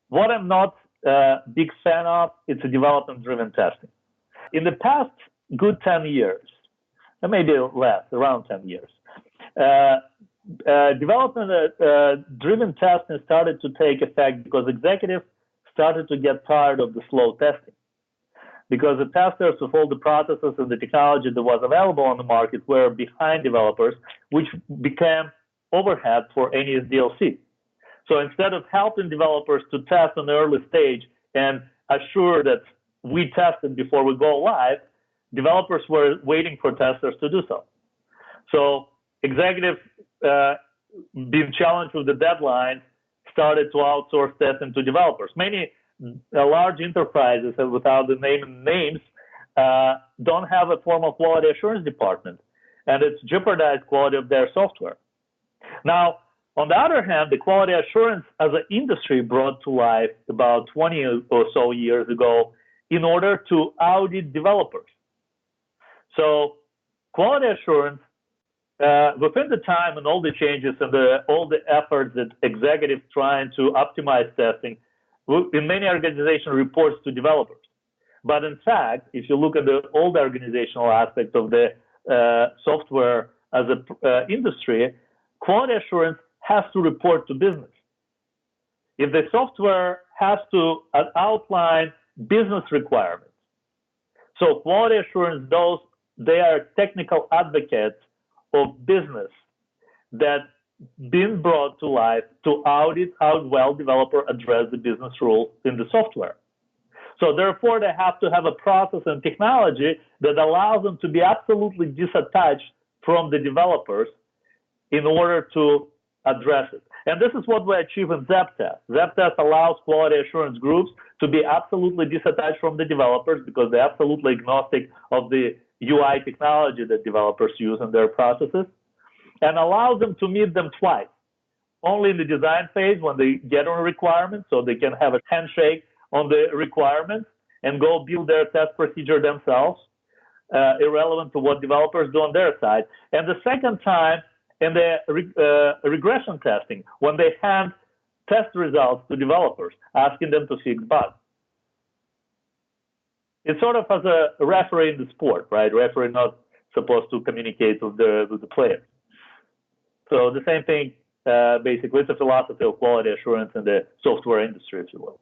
What I'm not a big fan of, it's a development-driven testing. In the past good 10 years, or maybe less, around 10 years, development-driven testing started to take effect because executives started to get tired of the slow testing. Because the testers with all the processes and the technology that was available on the market were behind developers, which became overhead for any SDLC. So instead of helping developers to test on the early stage and assure that we tested before we go live, developers were waiting for testers to do so. So executives being challenged with the deadlines started to outsource testing to developers. Many large enterprises, without the names, don't have a formal quality assurance department, and it's jeopardized quality of their software. Now, on the other hand, the quality assurance as an industry brought to life about 20 or so years ago in order to audit developers. So quality assurance, within the time and all the changes and all the efforts that executives trying to optimize testing, in many organizations reports to developers. But in fact, if you look at the old organizational aspect of the software as an industry, quality assurance has to report to business. If the software has to outline business requirements, so quality assurance, they are technical advocates of business that been brought to life to audit how well developer address the business rules in the software. So therefore, they have to have a process and technology that allows them to be absolutely disattached from the developers in order to address it. And this is what we achieve in ZepTest. ZepTest allows quality assurance groups to be absolutely disattached from the developers because they're absolutely agnostic of the UI technology that developers use in their processes, and allows them to meet them twice. Only in the design phase when they get on a requirement, so they can have a handshake on the requirements and go build their test procedure themselves, irrelevant to what developers do on their side. And the second time, in the regression testing, when they hand test results to developers, asking them to fix bugs. It's sort of as a referee in the sport, right? Referee not supposed to communicate with the players. So the same thing, basically, it's a philosophy of quality assurance in the software industry, if you will.